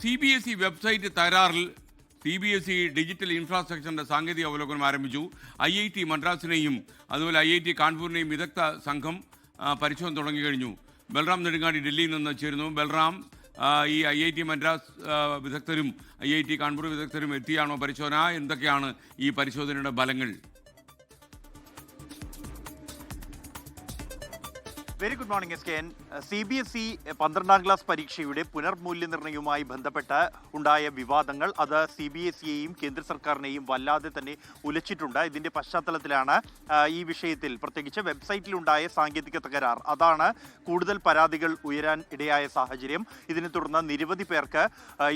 CBSE website തകരാറിൽ CBSE digital ഇൻഫ്രാസ്ട്രക്ചറിന്റെ സാങ്കേതിക അവലോകനം ആരംഭിച്ചു. IIT മദ്രാസിനെയും അതുപോലെ IIT കാൺപൂരിനെയും വിദഗ്ധ സംഘം പരിശോധന തുടങ്ങി കഴിഞ്ഞു. ബൽറാം നെടുങ്ങാടി ഡൽഹിയിൽ നിന്ന് ചേരുന്നു. ബൽറാം, ഈ IIT മദ്രാസ് വിദഗ്ധരും IIT കാൺപൂർ വിദഗ്ധരും എത്തിയാണോ പരിശോധന? എന്തൊക്കെയാണ് ഈ പരിശോധനയുടെ ഫലങ്ങൾ? Very good morning SKN. CBSE 12ാം class പരീക്ഷയുടെ പുനർമൂല്യനിർണ്ണയവുമായി ബന്ധപ്പെട്ട് ഉണ്ടായ വിവാദങ്ങൾ അത് CBSEയെയും കേന്ദ്ര സർക്കാരിനെയും വല്ലാതെ തന്നെ ഉലച്ചിട്ടുണ്ട്. ഇതിന്റെ പശ്ചാത്തലത്തിലാണ് ഈ വിഷയത്തിൽ പ്രത്യേകിച്ച് വെബ്സൈറ്റിലുണ്ടായ സാങ്കേതിക തകരാർ അതാണ് കൂടുതൽ പരാതികൾ ഉയരാൻ ഇടയായ സാഹചര്യം. ഇതിനെ തുടർന്ന് നിരവധി പേർക്ക്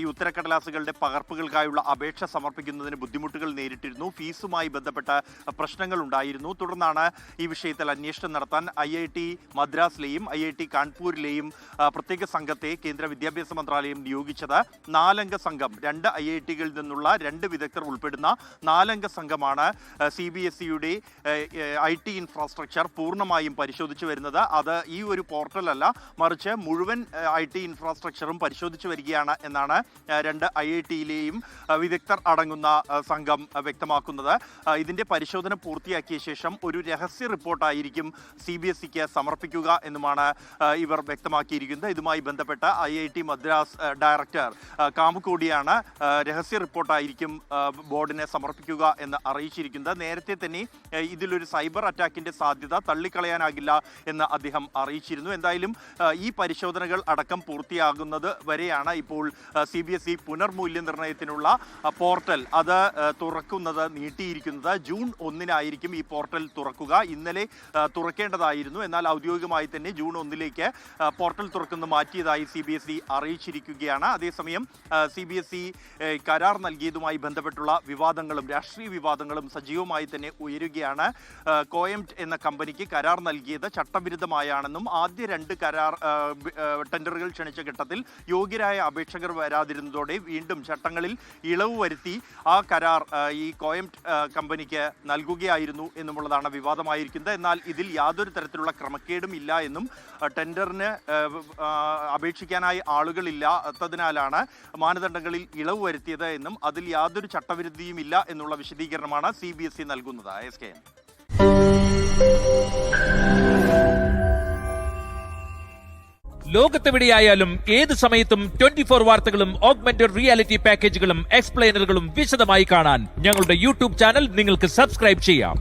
ഈ ഉത്തരക്കടലാസുകളുടെ പകർപ്പുകൾക്കായുള്ള അപേക്ഷ സമർപ്പിക്കുന്നതിന് ബുദ്ധിമുട്ടുകൾ നേരിട്ടിരുന്നു. ഫീസുമായി ബന്ധപ്പെട്ട പ്രശ്നങ്ങൾ ഉണ്ടായിരുന്നു. തുടർന്നാണ് ഈ വിഷയത്തിൽ അന്വേഷണം നടത്താൻ IIT മദ്രാസിലെയും IIT കാൺപൂരിലെയും പ്രത്യേക സംഘത്തെ കേന്ദ്ര വിദ്യാഭ്യാസ മന്ത്രാലയം നിയോഗിച്ചത്. 4 അംഗ സംഘം, 2 IITകളിൽ നിന്നുള്ള 2 വിദഗ്ധർ ഉൾപ്പെടുന്ന 4 അംഗ സംഘമാണ് CBSEയുടെ IT ഇൻഫ്രാസ്ട്രക്ചർ പൂർണ്ണമായും പരിശോധിച്ചു വരുന്നത്. അത് ഈ ഒരു പോർട്ടലല്ല, മറിച്ച് മുഴുവൻ IT ഇൻഫ്രാസ്ട്രക്ചറും പരിശോധിച്ചു വരികയാണ് എന്നാണ് 2 IITയിലെയും വിദഗ്ധർ അടങ്ങുന്ന സംഘം വ്യക്തമാക്കുന്നത്. ഇതിന്റെ പരിശോധന പൂർത്തിയാക്കിയ ശേഷം ഒരു രഹസ്യ റിപ്പോർട്ടായിരിക്കും CBSEക്ക് സമർപ്പിക്കുക എന്നുമാണ് ഇവർ വ്യക്തമാക്കിയിരിക്കുന്നത്. ഇതുമായി ബന്ധപ്പെട്ട IIT മദ്രാസ് ഡയറക്ടർ കാമുകോടിയാണ് രഹസ്യ റിപ്പോർട്ടായിരിക്കും ബോർഡിനെ സമർപ്പിക്കുക എന്ന് അറിയിച്ചിരിക്കുന്നത്. നേരത്തെ തന്നെ ഇതിലൊരു സൈബർ അറ്റാക്കിന്റെ സാധ്യത തള്ളിക്കളയാനാകില്ല എന്ന് അദ്ദേഹം അറിയിച്ചിരുന്നു. എന്തായാലും ഈ പരിശോധനകൾ അടക്കം പൂർത്തിയാകുന്നത് വരെയാണ് ഇപ്പോൾ CBSE പുനർമൂല്യനിർണ്ണയത്തിനുള്ള പോർട്ടൽ അത് തുറക്കുന്നത് നീട്ടിയിരിക്കുന്നത്. ജൂൺ 1-നായിരിക്കും ഈ പോർട്ടൽ തുറക്കുക. ഇന്നലെ തുറക്കേണ്ടതായിരുന്നു, എന്നാൽ ഔദ്യോഗികമായി തന്നെ ജൂൺ 1-ലേക്ക് പോർട്ടൽ തുറക്കുന്നത് മാറ്റിയതായി CBSE അറിയിച്ചിരിക്കുകയാണ്. അതേസമയം CBSE കരാർ നൽകിയതുമായി ബന്ധപ്പെട്ടുള്ള വിവാദങ്ങളും രാഷ്ട്രീയ വിവാദങ്ങളും സജീവമായി തന്നെ ഉയരുകയാണ്. കോയംറ്റ് എന്ന കമ്പനിക്ക് കരാർ നൽകിയത് ചട്ടവിരുദ്ധമായാണെന്നും ആദ്യ 2 കരാർ ടെൻഡറുകൾ ക്ഷണിച്ച ഘട്ടത്തിൽ യോഗ്യരായ അപേക്ഷകർ വരാതിരുന്നതോടെ വീണ്ടും ചട്ടങ്ങളിൽ ഇളവ് വരുത്തി ആ കരാർ ഈ കോയംറ്റ് കമ്പനിക്ക് നൽകുകയായിരുന്നു എന്നുമുള്ളതാണ് വിവാദമായിരിക്കുന്നത്. എന്നാൽ ഇതിൽ യാതൊരു തരത്തിലുള്ള ക്രമക്കേടും ഇല്ല എന്നും ടെൻഡറിന് അപേക്ഷിക്കാനായി ആളുകളില്ലാത്തതിനാലാണ് മാനദണ്ഡങ്ങളിൽ ഇളവ് വരുത്തിയത് എന്നും അതിൽ യാതൊരു ചട്ടവിരുദ്ധിയും ഇല്ല എന്നുള്ള വിശദീകരണമാണ് CBSE നൽകുന്നത്. SKN. ലോകത്തെവിടെയായാലും ഏത് സമയത്തും 24 വാർത്തകളും ഓഗ്മെന്റഡ് റിയാലിറ്റി പാക്കേജുകളും എക്സ്പ്ലെയിനറുകളും വിശദമായി കാണാൻ ഞങ്ങളുടെ YouTube ചാനൽ നിങ്ങൾക്ക് സബ്സ്ക്രൈബ് ചെയ്യാം.